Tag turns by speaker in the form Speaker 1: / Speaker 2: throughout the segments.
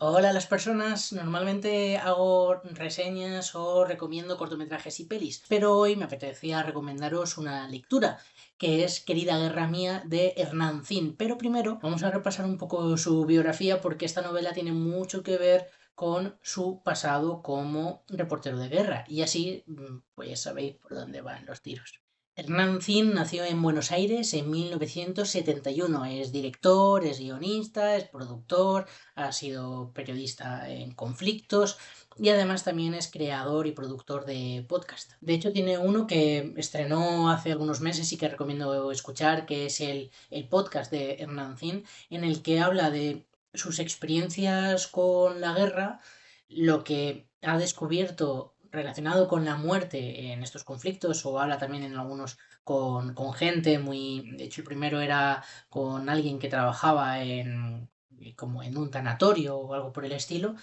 Speaker 1: Hola a las personas, normalmente hago reseñas o recomiendo cortometrajes y pelis, pero hoy me apetecía recomendaros una lectura, que es Querida Guerra Mía de Hernán Zin. Pero primero vamos a repasar un poco su biografía porque esta novela tiene mucho que ver con su pasado como reportero de guerra y así pues ya sabéis por dónde van los tiros. Hernán Zin nació en Buenos Aires en 1971. Es director, es guionista, es productor, ha sido periodista en conflictos y además también es creador y productor de podcast. De hecho, tiene uno que estrenó hace algunos meses y que recomiendo escuchar, que es el podcast de Hernán Zin, en el que habla de sus experiencias con la guerra, lo que ha descubierto relacionado con la muerte en estos conflictos, o habla también en algunos con gente muy... De hecho, el primero era con alguien que trabajaba como en un tanatorio o algo por el estilo,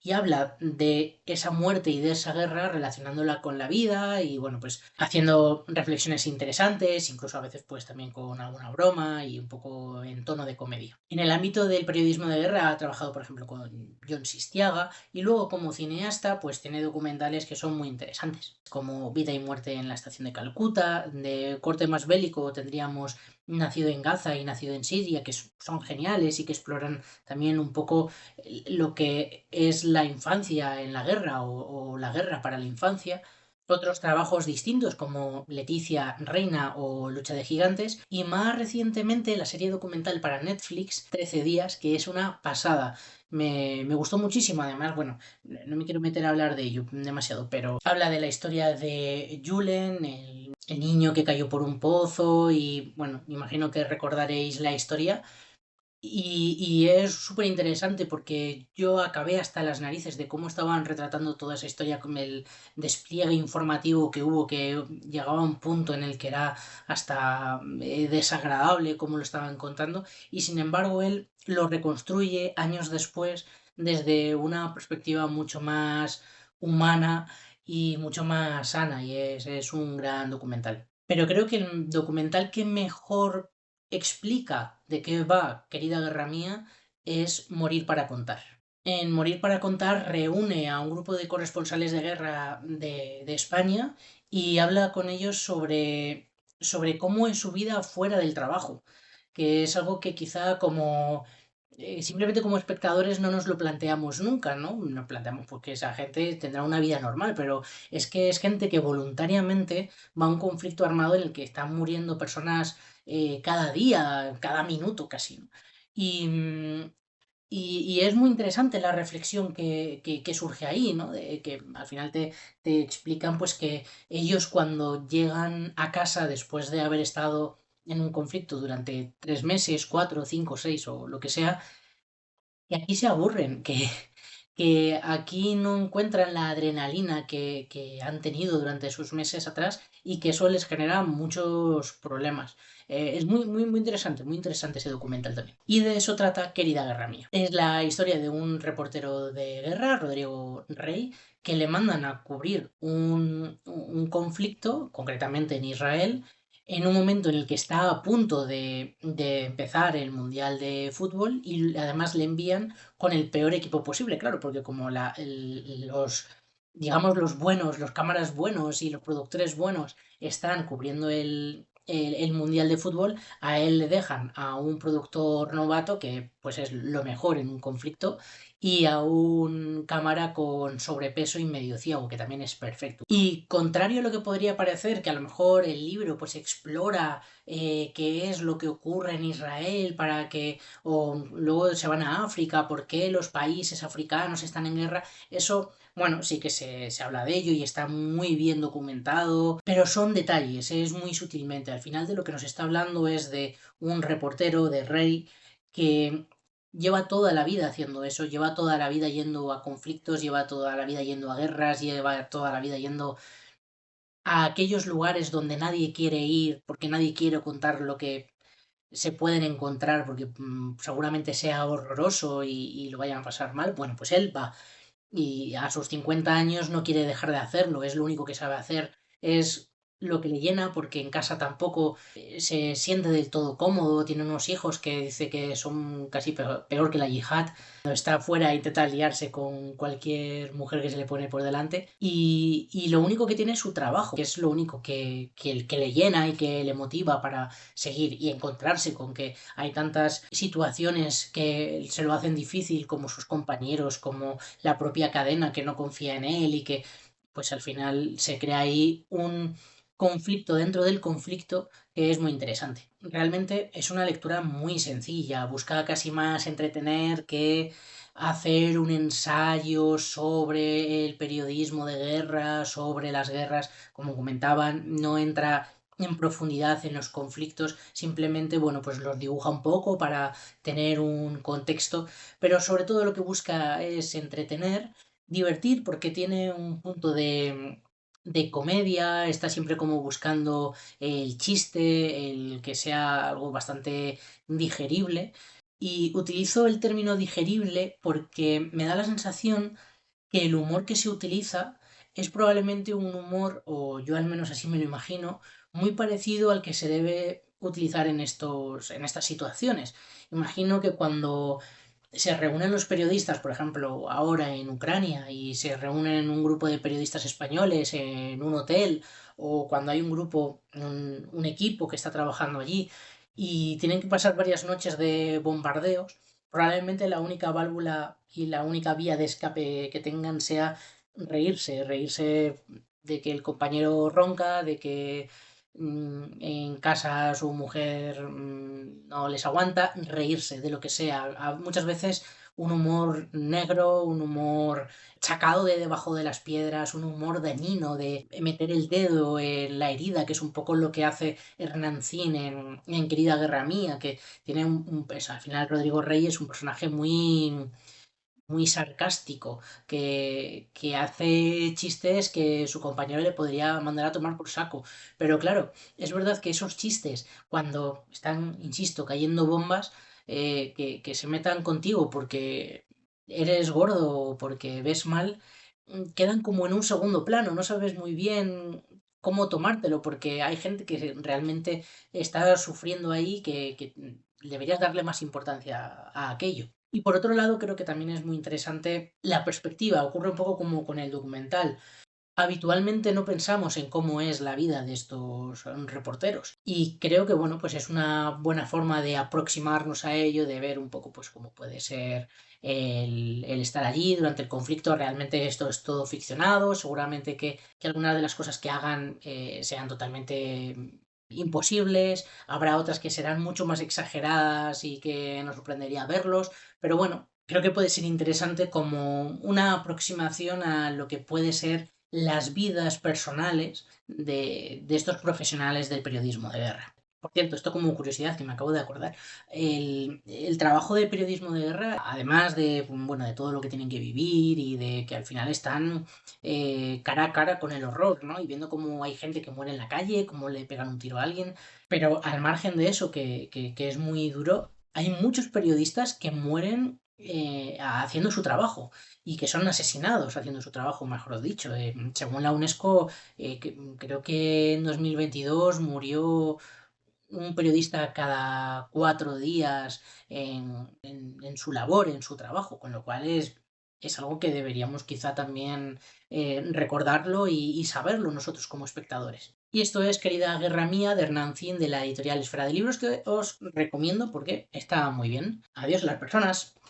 Speaker 1: y habla de esa muerte y de esa guerra relacionándola con la vida y bueno, pues haciendo reflexiones interesantes, incluso a veces pues también con alguna broma y un poco en tono de comedia. En el ámbito del periodismo de guerra ha trabajado por ejemplo con John Sistiaga y luego como cineasta pues tiene documentales que son muy interesantes, como Vida y muerte en la estación de Calcuta. De corte más bélico tendríamos Nacido en Gaza y Nacido en Siria, que son geniales y que exploran también un poco lo que es la infancia en la guerra o la guerra para la infancia. Otros trabajos distintos como Leticia Reina o Lucha de Gigantes y más recientemente la serie documental para Netflix 13 días, que es una pasada. Me gustó muchísimo, además, bueno, no me quiero meter a hablar de ello demasiado, pero habla de la historia de Julen, el niño que cayó por un pozo y bueno, imagino que recordaréis la historia. Y es súper interesante porque yo acabé hasta las narices de cómo estaban retratando toda esa historia con el despliegue informativo que hubo, que llegaba a un punto en el que era hasta desagradable cómo lo estaban contando, y sin embargo él lo reconstruye años después desde una perspectiva mucho más humana y mucho más sana, y es un gran documental. Pero creo que el documental que mejor explica de qué va Querida Guerra Mía es Morir para contar. En Morir para contar reúne a un grupo de corresponsales de guerra de España y habla con ellos sobre cómo es su vida fuera del trabajo, que es algo que quizá como simplemente como espectadores no nos lo planteamos nunca, ¿no? Nos planteamos porque esa gente tendrá una vida normal, pero es que es gente que voluntariamente va a un conflicto armado en el que están muriendo personas cada día, cada minuto casi, ¿no? Y, y es muy interesante la reflexión que surge ahí, ¿no? De que al final te explican pues que ellos cuando llegan a casa después de haber estado en un conflicto durante 3 meses, 4, 5, 6 o lo que sea, que aquí se aburren, que aquí no encuentran la adrenalina que han tenido durante sus meses atrás y que eso les genera muchos problemas. Es muy interesante ese documental también. Y de eso trata Querida Guerra Mía. Es la historia de un reportero de guerra, Rodrigo Rey, que le mandan a cubrir un conflicto, concretamente en Israel, en un momento en el que está a punto de empezar el Mundial de Fútbol y además le envían con el peor equipo posible, claro, porque como los, digamos, los buenos, los cámaras buenos y los productores buenos están cubriendo el Mundial de Fútbol, a él le dejan a un productor novato, que pues es lo mejor en un conflicto, y a un cámara con sobrepeso y medio ciego, que también es perfecto. Y contrario a lo que podría parecer, que a lo mejor el libro pues explora qué es lo que ocurre en Israel para que o luego se van a África, por qué los países africanos están en guerra, eso, bueno, sí que se habla de ello y está muy bien documentado, pero son detalles, es muy sutilmente. Al final de lo que nos está hablando es de un reportero de Rey que lleva toda la vida haciendo eso, lleva toda la vida yendo a conflictos, lleva toda la vida yendo a guerras, lleva toda la vida yendo a aquellos lugares donde nadie quiere ir porque nadie quiere contar lo que se pueden encontrar porque seguramente sea horroroso y lo vayan a pasar mal. Bueno, pues él va y a sus 50 años no quiere dejar de hacerlo, es lo único que sabe hacer, es lo que le llena, porque en casa tampoco se siente del todo cómodo, tiene unos hijos que dice que son casi peor que la yihad. Cuando está afuera intenta liarse con cualquier mujer que se le pone por delante y lo único que tiene es su trabajo, que es lo único que le llena y que le motiva para seguir y encontrarse con que hay tantas situaciones que se lo hacen difícil, como sus compañeros, como la propia cadena que no confía en él y que pues al final se crea ahí un conflicto dentro del conflicto que es muy interesante. Realmente es una lectura muy sencilla, busca casi más entretener que hacer un ensayo sobre el periodismo de guerra, sobre las guerras, como comentaban, no entra en profundidad en los conflictos, simplemente, bueno, pues los dibuja un poco para tener un contexto, pero sobre todo lo que busca es entretener, divertir, porque tiene un punto de comedia, está siempre como buscando el chiste, el que sea algo bastante digerible. Y utilizo el término digerible porque me da la sensación que el humor que se utiliza es probablemente un humor, o yo al menos así me lo imagino, muy parecido al que se debe utilizar en estas situaciones. Imagino que cuando se reúnen los periodistas, por ejemplo, ahora en Ucrania, y se reúnen un grupo de periodistas españoles en un hotel, o cuando hay un grupo, un equipo que está trabajando allí, y tienen que pasar varias noches de bombardeos, probablemente la única válvula y la única vía de escape que tengan sea reírse de que el compañero ronca, de que en casa su mujer no les aguanta, reírse de lo que sea. Muchas veces un humor negro, un humor sacado de debajo de las piedras, un humor dañino de meter el dedo en la herida, que es un poco lo que hace Hernancín en Querida Guerra Mía, que tiene pues, al final Rodrigo Reyes es un personaje muy sarcástico, que hace chistes que su compañero le podría mandar a tomar por saco. Pero claro, es verdad que esos chistes, cuando están, insisto, cayendo bombas, que se metan contigo porque eres gordo o porque ves mal, quedan como en un segundo plano, no sabes muy bien cómo tomártelo, porque hay gente que realmente está sufriendo ahí que deberías darle más importancia a aquello. Y por otro lado, creo que también es muy interesante la perspectiva. Ocurre un poco como con el documental. Habitualmente no pensamos en cómo es la vida de estos reporteros. Y creo que, bueno, pues es una buena forma de aproximarnos a ello, de ver un poco, pues, cómo puede ser el estar allí durante el conflicto. Realmente esto es todo ficcionado. Seguramente que algunas de las cosas que hagan sean totalmente imposibles. Habrá otras que serán mucho más exageradas y que nos sorprendería verlos. Pero bueno, creo que puede ser interesante como una aproximación a lo que puede ser las vidas personales de estos profesionales del periodismo de guerra. Por cierto, esto como curiosidad que me acabo de acordar, el trabajo de periodismo de guerra, además de, bueno, de todo lo que tienen que vivir y de que al final están cara a cara con el horror, ¿no? Y viendo cómo hay gente que muere en la calle, cómo le pegan un tiro a alguien, pero al margen de eso, que es muy duro, hay muchos periodistas que mueren haciendo su trabajo y que son asesinados haciendo su trabajo, mejor dicho. Según la UNESCO, creo que en 2022 murió un periodista cada 4 días en su labor, en su trabajo, con lo cual es algo que deberíamos quizá también recordarlo y saberlo nosotros como espectadores. Y esto es Querida Guerra Mía de Hernán Zin de la editorial Esfera de Libros, que os recomiendo porque está muy bien. Adiós las personas.